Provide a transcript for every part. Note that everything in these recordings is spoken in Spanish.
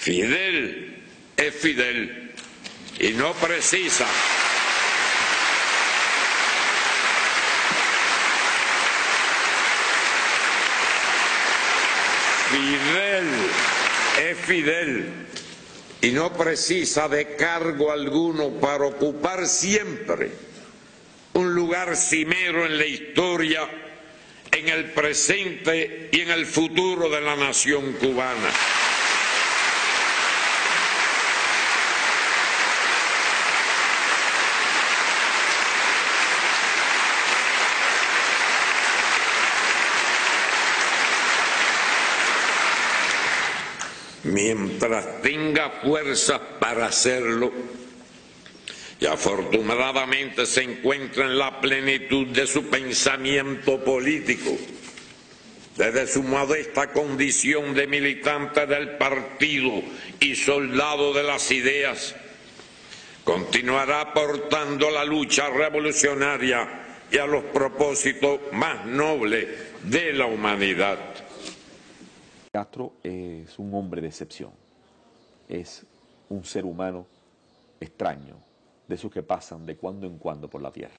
Fidel es Fidel y no precisa de cargo alguno para ocupar siempre un lugar cimero en la historia, en el presente y en el futuro de la nación cubana. Mientras tenga fuerzas para hacerlo, y afortunadamente se encuentra en la plenitud de su pensamiento político, desde su modesta condición de militante del partido y soldado de las ideas, continuará aportando la lucha revolucionaria y a los propósitos más nobles de la humanidad. Castro es un hombre de excepción, es un ser humano extraño, de esos que pasan de cuando en cuando por la tierra.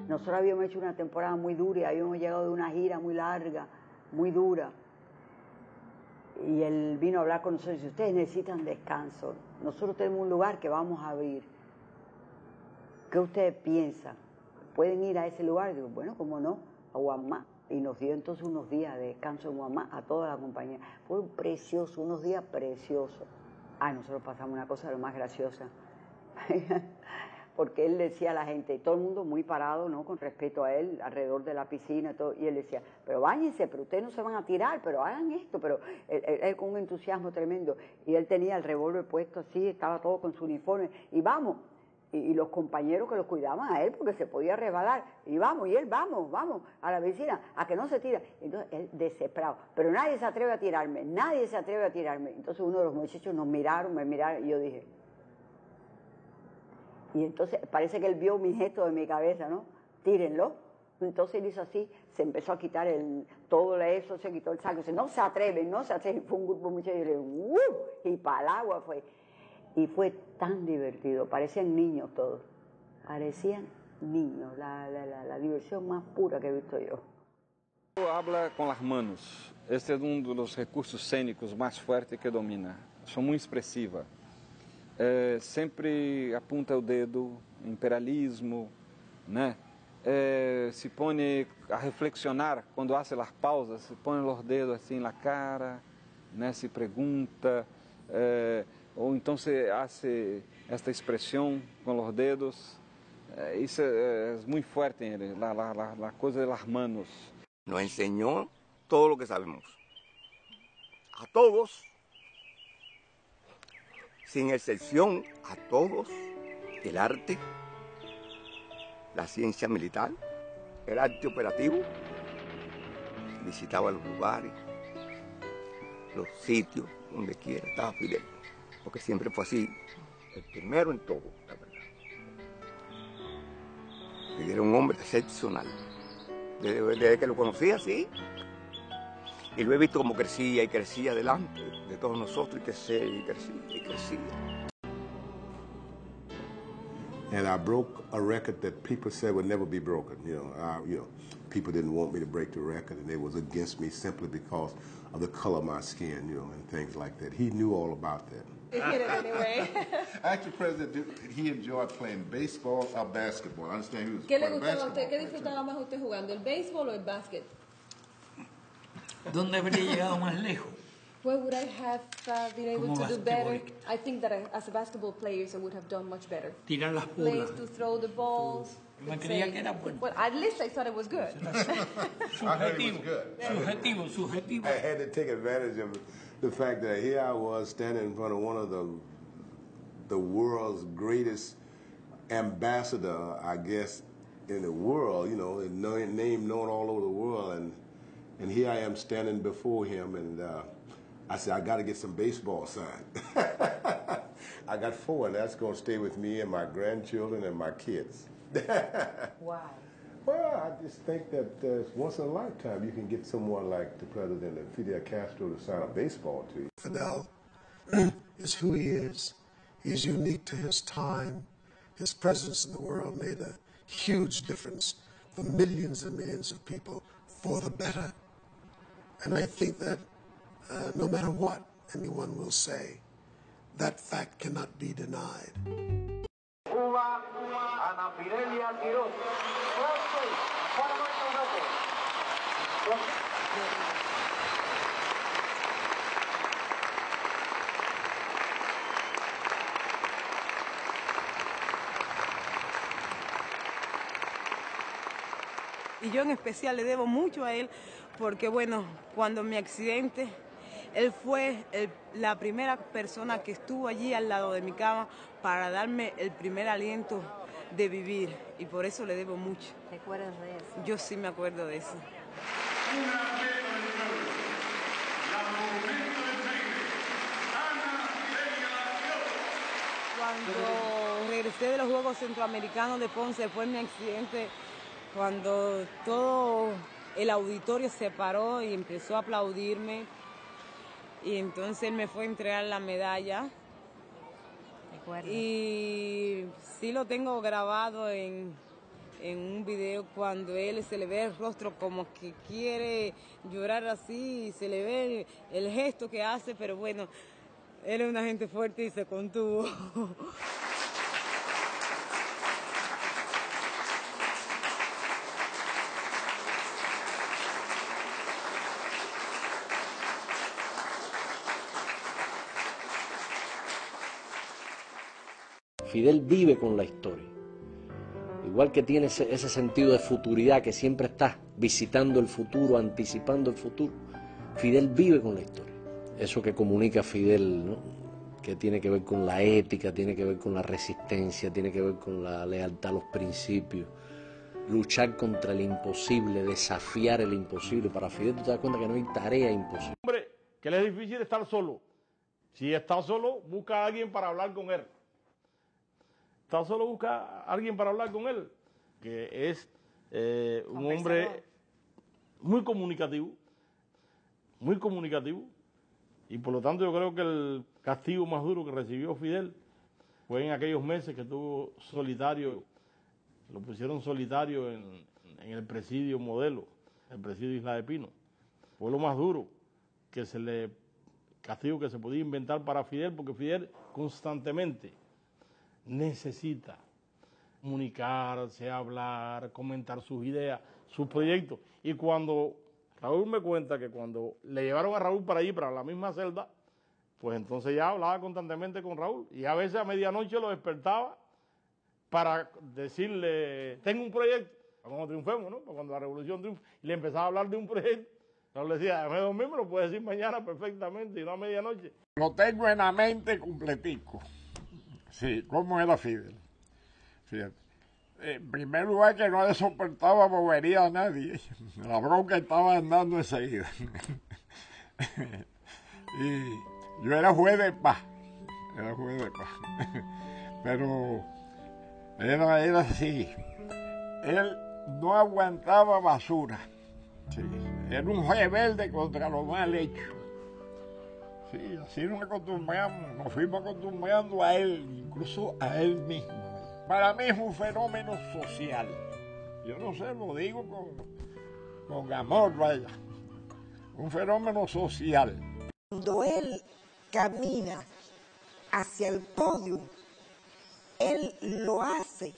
Nosotros habíamos hecho una temporada muy dura y habíamos llegado de una gira muy larga, muy dura. Y él vino a hablar con nosotros y dice, ustedes necesitan descanso. Nosotros tenemos un lugar que vamos a abrir. ¿Qué ustedes piensan? ¿Pueden ir a ese lugar? Digo, bueno, ¿cómo no? A Guamá. Y nos dio entonces unos días de descanso en Guamá a toda la compañía. Fue precioso, unos días preciosos. Nosotros pasamos una cosa de lo más graciosa. Porque él decía a la gente, todo el mundo muy parado, ¿no? Con respeto a él, alrededor de la piscina y todo, y él decía, pero báñense, pero ustedes no se van a tirar, pero hagan esto, pero él con un entusiasmo tremendo, y él tenía el revólver puesto así, estaba todo con su uniforme, y vamos, y los compañeros que lo cuidaban a él, porque se podía resbalar, y vamos, y él, vamos, a la piscina, a que no se tira, entonces él desesperado, pero nadie se atreve a tirarme, entonces uno de los muchachos me miraron, y yo dije, y entonces parece que él vio mi gesto de mi cabeza, ¿no? Tírenlo. Entonces él hizo así, se empezó a quitar todo eso, se quitó el saco. Dice, no se atreven. Fue un grupo mucho y yo le y para el agua fue. Y fue tan divertido, parecían niños todos. Parecían niños, la diversión más pura que he visto yo. Habla con las manos. Este es uno de los recursos escénicos más fuertes que domina. Son muy expresivas. Sempre apunta o dedo, imperialismo, né? Se põe a reflexionar quando hace as pausas, se põe os dedos assim na cara, né? Se pergunta, ou então se hace esta expressão com os dedos. Isso é muito forte em ele, a coisa de las manos. Nos enseñó todo lo que sabemos, a todos. Sin excepción, a todos, el arte, la ciencia militar, el arte operativo. Visitaba los lugares, los sitios, donde quiera, estaba Fidel. Porque siempre fue así, el primero en todo, la verdad. Fidel era un hombre excepcional. Desde que lo conocía, sí. Y lo he visto como crecía y crecía delante de todos nosotros, y crecía y crecía y crecía. And I broke a record that people said would never be broken. People didn't want me to break the record, and they was against me simply because of the color of my skin, and things like that. He knew all about that. He hit it anyway. Actually, President, did he enjoy playing baseball or basketball? I understand he was ¿Qué le quite a gustaba a basketball usted? ¿Qué player, disfrutaba más usted jugando, el béisbol o el básquet? ¿Dónde habría llegado más lejos? Where would I have been able to do better? I think that as a basketball player, I would have done much better. Tirar las bolas. Place to throw the balls. Me creía que era bueno. Well, at least I thought it was good. I heard he was good. Subjetivo. I had to take advantage of the fact that here I was standing in front of one of the world's greatest ambassador, I guess, in the world, name known all over the world, and here I am standing before him, and I said, I got to get some baseball signed. I got 4, and that's going to stay with me and my grandchildren and my kids. Why? Well, I just think that once in a lifetime you can get someone like the president Fidel Castro to sign a baseball to you. Fidel is who he is. He's unique to his time. His presence in the world made a huge difference for millions and millions of people for the better. And I think that no matter what anyone will say, that fact cannot be denied. Cuba, Ana Fidelia Quiroz. Y yo en especial le debo mucho a él porque, bueno, cuando mi accidente, él fue la primera persona que estuvo allí al lado de mi cama para darme el primer aliento de vivir y por eso le debo mucho. ¿Te acuerdas de eso? Yo sí me acuerdo de eso. Cuando regresé de los Juegos Centroamericanos de Ponce, después de mi accidente, cuando todo el auditorio se paró y empezó a aplaudirme, y entonces él me fue a entregar la medalla. Y sí lo tengo grabado en un video cuando él se le ve el rostro como que quiere llorar así, y se le ve el gesto que hace, pero bueno, él es una gente fuerte y se contuvo. Fidel vive con la historia, igual que tiene ese sentido de futuridad que siempre está visitando el futuro, anticipando el futuro. Fidel vive con la historia, eso que comunica Fidel, ¿no? Que tiene que ver con la ética, tiene que ver con la resistencia, tiene que ver con la lealtad a los principios, luchar contra el imposible, desafiar el imposible. Para Fidel tú te das cuenta que no hay tarea imposible. Hombre, que le es difícil estar solo. Si está solo, busca a alguien para hablar con él. Está solo, busca a alguien para hablar con él, que es un hombre muy comunicativo, y por lo tanto yo creo que el castigo más duro que recibió Fidel fue en aquellos meses que estuvo solitario, lo pusieron solitario en el presidio Modelo, el presidio Isla de Pino. Fue lo más duro castigo que se podía inventar para Fidel, porque Fidel constantemente necesita comunicarse, hablar, comentar sus ideas, sus proyectos. Y cuando Raúl me cuenta que cuando le llevaron a Raúl para allí, para la misma celda, pues entonces ya hablaba constantemente con Raúl. Y a veces a medianoche lo despertaba para decirle, tengo un proyecto, cuando triunfemos, ¿no? Cuando la revolución triunfe, y le empezaba a hablar de un proyecto. Raúl le decía, déjame dormir, me lo puedes decir mañana perfectamente, y no a medianoche. Lo tengo en la mente completico. Sí, ¿cómo era Fidel? Fíjate. En primer lugar, que no le soportaba bobería a nadie. La bronca estaba andando enseguida. Y yo era juez de paz. Pero era así. Él no aguantaba basura. Sí. Era un rebelde contra lo mal hecho. Sí, así nos fuimos acostumbrando a él, incluso a él mismo. Para mí es un fenómeno social. Yo no sé, lo digo con amor, vaya. Un fenómeno social. Cuando él camina hacia el podio, él lo hace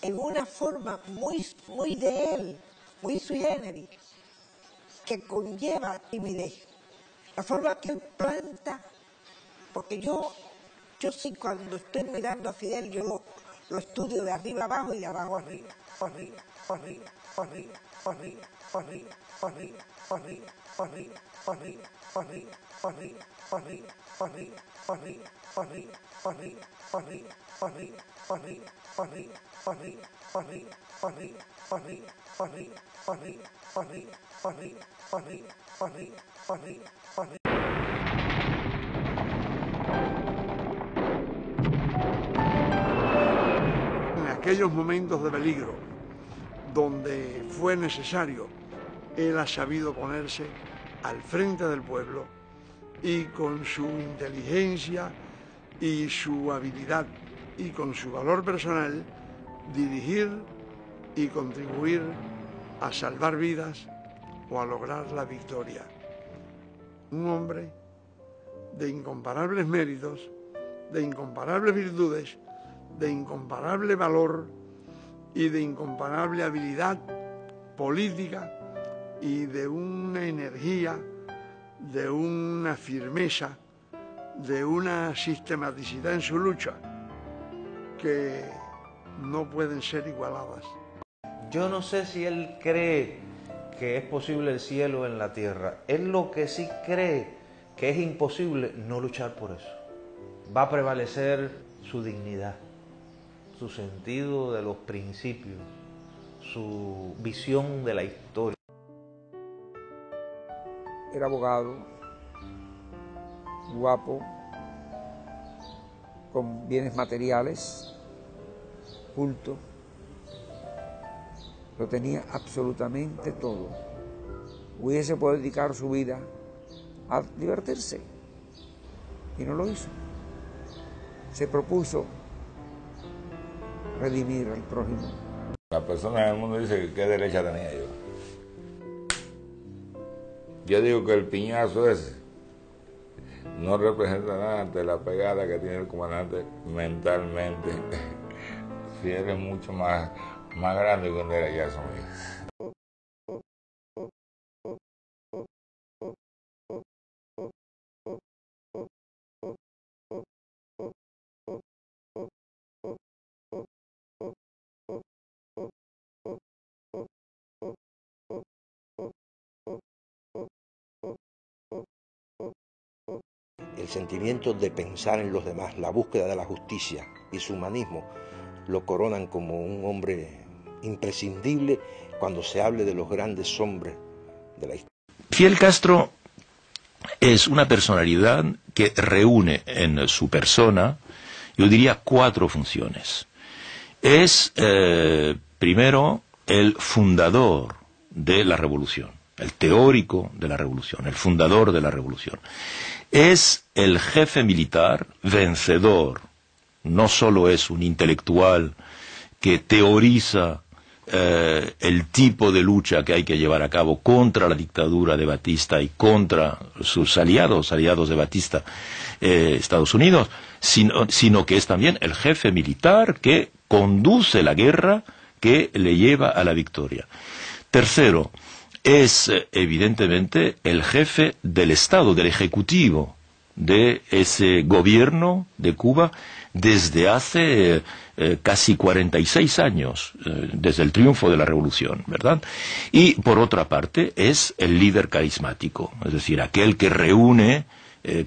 en una forma muy de él, muy sui generis, que conlleva timidez. La forma que él planta, porque yo sí cuando estoy mirando a Fidel, yo lo estudio de arriba abajo y de abajo arriba. aquellos momentos de peligro donde fue necesario, él ha sabido ponerse al frente del pueblo y con su inteligencia y su habilidad y con su valor personal dirigir y contribuir a salvar vidas o a lograr la victoria. Un hombre de incomparables méritos, de incomparables virtudes, de incomparable valor y de incomparable habilidad política y de una energía, de una firmeza, de una sistematicidad en su lucha que no pueden ser igualadas. Yo no sé si él cree que es posible el cielo en la tierra. Él lo que sí cree que es imposible no luchar por eso. Va a prevalecer su dignidad, su sentido de los principios, su visión de la historia. Era abogado, guapo, con bienes materiales, culto. Lo tenía absolutamente todo. Hubiese podido dedicar su vida a divertirse y no lo hizo. Se propuso redimir al prójimo. La persona en el mundo dice que qué derecha tenía yo. Yo digo que el piñazo ese no representa nada ante la pegada que tiene el comandante mentalmente. Fidel es mucho más grande que un derechazo mío. El sentimiento de pensar en los demás, la búsqueda de la justicia y su humanismo lo coronan como un hombre imprescindible cuando se hable de los grandes hombres de la historia. Fidel Castro es una personalidad que reúne en su persona, yo diría, 4 funciones. Es, primero, el fundador de la revolución, el teórico de la revolución, el fundador de la revolución. Es el jefe militar vencedor. No solo es un intelectual que teoriza el tipo de lucha que hay que llevar a cabo contra la dictadura de Batista y contra sus aliados de Batista, Estados Unidos, sino que es también el jefe militar que conduce la guerra que le lleva a la victoria. Tercero, es evidentemente el jefe del Estado, del Ejecutivo, de ese gobierno de Cuba desde hace casi 46 años, desde el triunfo de la revolución, ¿verdad? Y por otra parte es el líder carismático, es decir, aquel que reúne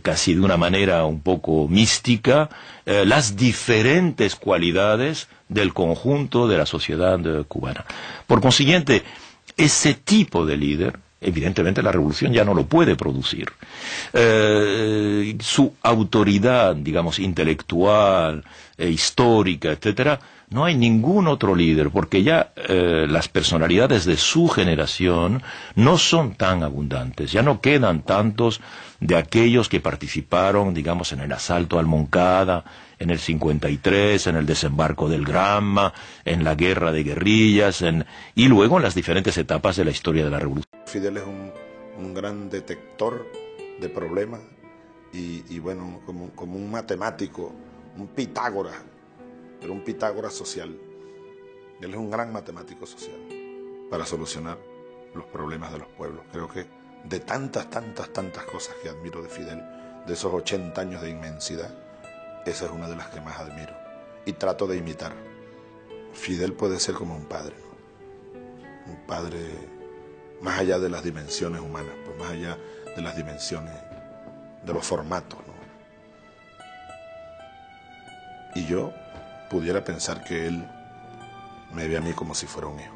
casi de una manera un poco mística las diferentes cualidades del conjunto de la sociedad cubana. Por consiguiente, ese tipo de líder, evidentemente la revolución ya no lo puede producir. Su autoridad, digamos, intelectual, histórica, etcétera, no hay ningún otro líder, porque ya las personalidades de su generación no son tan abundantes, ya no quedan tantos de aquellos que participaron, digamos, en el asalto al Moncada, en el 53, en el desembarco del Granma, en la guerra de guerrillas, y luego en las diferentes etapas de la historia de la revolución. Fidel es un gran detector de problemas y bueno, como un matemático, un Pitágoras, pero un Pitágoras social. Él es un gran matemático social para solucionar los problemas de los pueblos. Creo que de tantas cosas que admiro de Fidel, de esos 80 años de inmensidad, esa es una de las que más admiro y trato de imitar. Fidel puede ser como un padre, ¿no? Un padre más allá de las dimensiones humanas, pues más allá de las dimensiones, de los formatos, ¿no? Y yo pudiera pensar que él me ve a mí como si fuera un hijo.